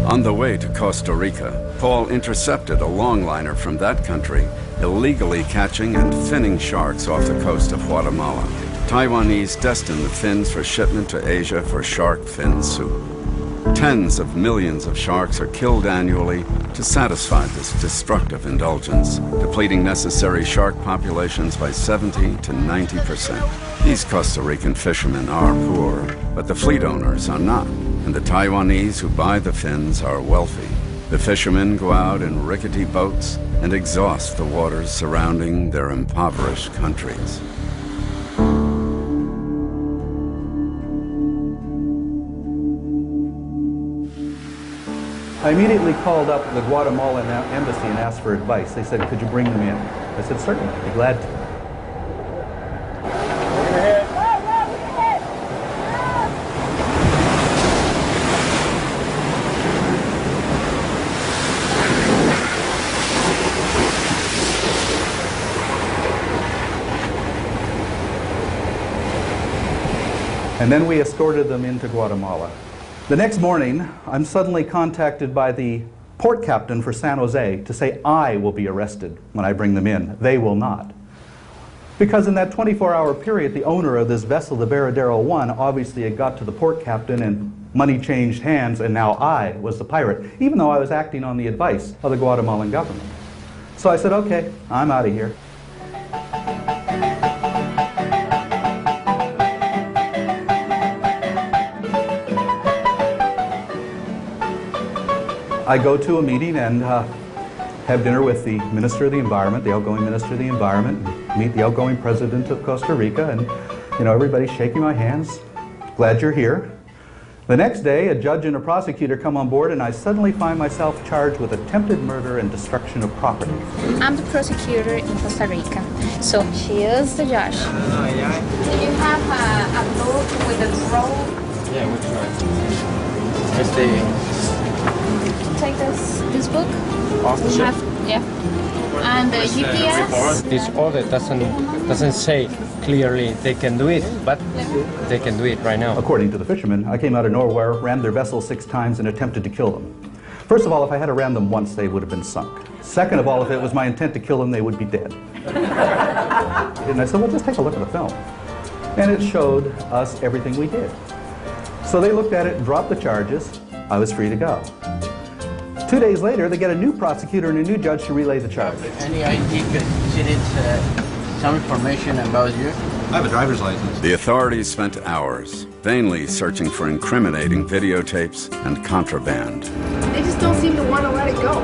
On the way to Costa Rica, Paul intercepted a longliner from that country, illegally catching and finning sharks off the coast of Guatemala. Taiwanese destined the fins for shipment to Asia for shark fin soup. Tens of millions of sharks are killed annually to satisfy this destructive indulgence, depleting necessary shark populations by 70 to 90%. These Costa Rican fishermen are poor, but the fleet owners are not, and the Taiwanese who buy the fins are wealthy. The fishermen go out in rickety boats and exhaust the waters surrounding their impoverished countries. I immediately called up the Guatemalan embassy and asked for advice. They said, could you bring them in? I said, certainly, I'd be glad to. And then we escorted them into Guatemala. The next morning, I'm suddenly contacted by the port captain for San Jose to say I will be arrested when I bring them in. They will not. Because in that 24-hour period, the owner of this vessel, the Veradero 1, obviously had got to the port captain and money changed hands, and now I was the pirate, even though I was acting on the advice of the Guatemalan government. So I said, okay, I'm out of here. I go to a meeting and have dinner with the Minister of the Environment, the outgoing Minister of the Environment, meet the outgoing President of Costa Rica, and everybody's shaking my hands. Glad you're here. The next day, a judge and a prosecutor come on board, and I suddenly find myself charged with attempted murder and destruction of property. I'm the prosecutor in Costa Rica, so she is the judge. Do you have a book with a roll? Yeah, which one? It's the... Take this book. Off the ship? Yeah. And the GPS. This order doesn't say clearly they can do it, but they can do it right now. According to the fishermen, I came out of nowhere, rammed their vessel 6 times, and attempted to kill them. First of all, if I had to ram them once, they would have been sunk. Second of all, if it was my intent to kill them, they would be dead. And I said, well, just take a look at the film. And it showed us everything we did. So they looked at it and dropped the charges. I was free to go. 2 days later, they get a new prosecutor and a new judge to relay the charge. Any ID considered some information about you? I have a driver's license. The authorities spent hours vainly searching for incriminating videotapes and contraband. They just don't seem to want to let it go.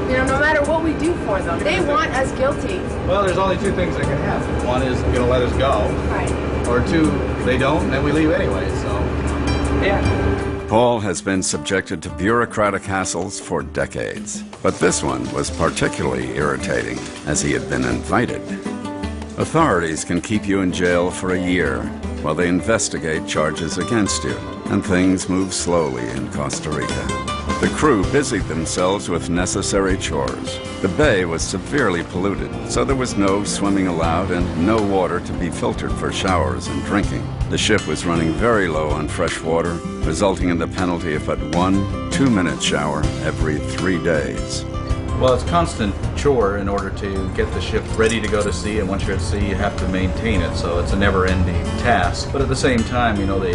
No matter what we do for them, they want us guilty. Well, there's only 2 things that can happen. One is going to let us go. Right. Or 2, they don't, and then we leave anyway, so, yeah. Paul has been subjected to bureaucratic hassles for decades, but this one was particularly irritating as he had been invited. Authorities can keep you in jail for a year while they investigate charges against you, and things move slowly in Costa Rica. The crew busied themselves with necessary chores. The bay was severely polluted, so there was no swimming allowed and no water to be filtered for showers and drinking. The ship was running very low on fresh water, resulting in the penalty of but 1 2-minute shower every 3 days. Well, it's constant chore in order to get the ship ready to go to sea, and once you're at sea, you have to maintain it, so it's a never-ending task. But at the same time, they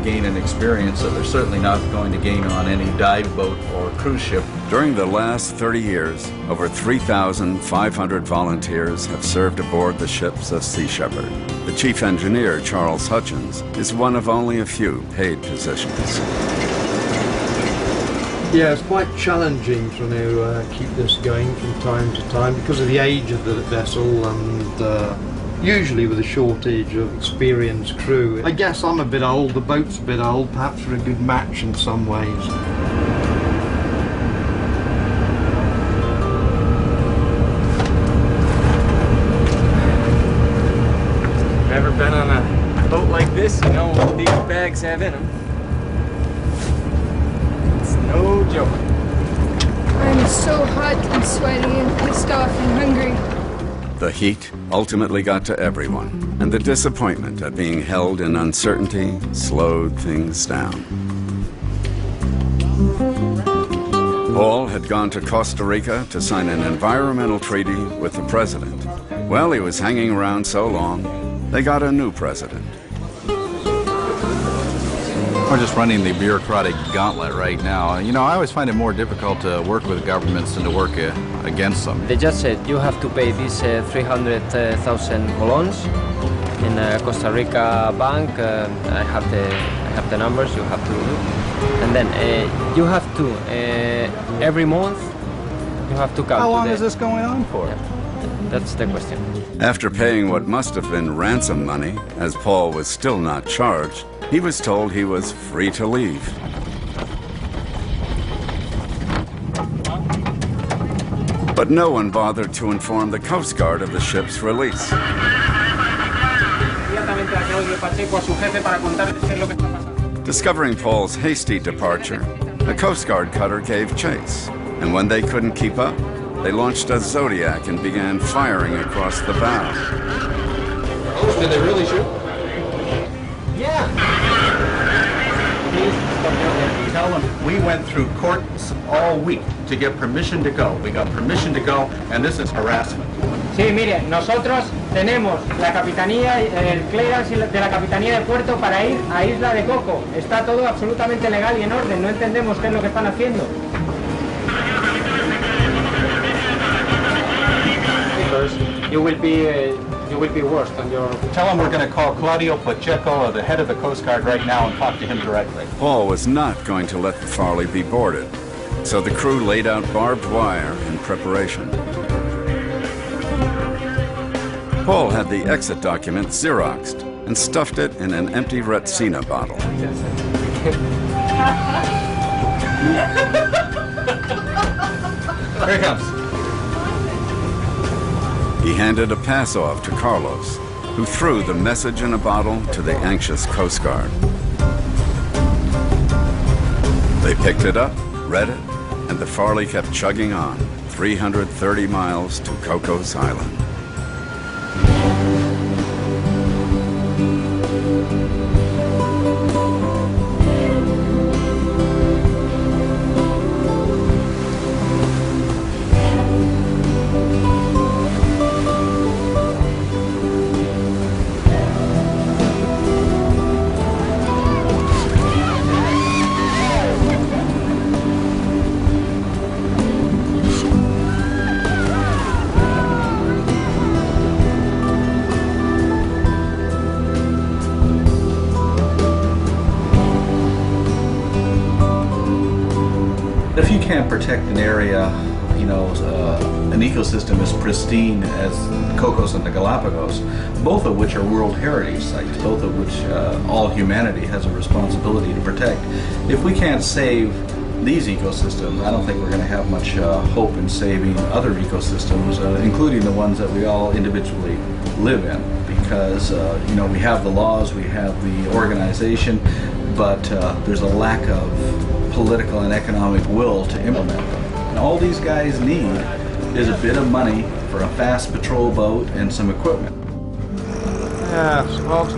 gain an experience that they're certainly not going to gain on any dive boat or cruise ship. During the last 30 years, over 3,500 volunteers have served aboard the ships of Sea Shepherd. The chief engineer, Charles Hutchins, is one of only a few paid positions. Yeah, it's quite challenging trying to keep this going from time to time because of the age of the vessel and usually with a shortage of experienced crew. I guess I'm a bit old, the boat's a bit old, perhaps we're a good match in some ways. Never been on a boat like this, what these bags have in them. No joke. I'm so hot and sweaty and pissed off and hungry. The heat ultimately got to everyone, and the disappointment at being held in uncertainty slowed things down. Paul had gone to Costa Rica to sign an environmental treaty with the president. Well, he was hanging around so long, they got a new president. We're just running the bureaucratic gauntlet right now. You know, I always find it more difficult to work with governments than to work against them. They just said you have to pay these 300,000 colons in a Costa Rica bank. I have the numbers. You have to do, and then you have to every month you have to come. How long is this going on for? Yeah. That's the question. After paying what must have been ransom money, as Paul was still not charged, he was told he was free to leave. But no one bothered to inform the Coast Guard of the ship's release. Discovering Paul's hasty departure, the Coast Guard cutter gave chase, and when they couldn't keep up, they launched a Zodiac and began firing across the bow. Did they really shoot? Yeah. Tell them we went through courts all week to get permission to go. We got permission to go, and this is harassment. Sí, mire, nosotros tenemos la capitanía, el clearance de la capitanía de puerto para ir a Isla de Coco. Está todo absolutamente legal y en orden. No entendemos qué es lo que están haciendo. You will be worse on your... Tell them we're going to call Claudio Pacheco, the head of the Coast Guard, right now and talk to him directly. Paul was not going to let the Farley be boarded, so the crew laid out barbed wire in preparation. Paul had the exit document Xeroxed and stuffed it in an empty Retsina bottle. Here he comes. He handed a pass-off to Carlos, who threw the message in a bottle to the anxious Coast Guard. They picked it up, read it, and the Farley kept chugging on, 330 miles to Cocos Island. If you can't protect an area, you know, an ecosystem as pristine as Cocos and the Galapagos, both of which are World Heritage Sites, both of which all humanity has a responsibility to protect. If we can't save these ecosystems, I don't think we're going to have much hope in saving other ecosystems, including the ones that we all individually live in. Because, you know, we have the laws, we have the organization, but there's a lack of political and economic will to implement them. And all these guys need is a bit of money for a fast patrol boat and some equipment. Yes, well,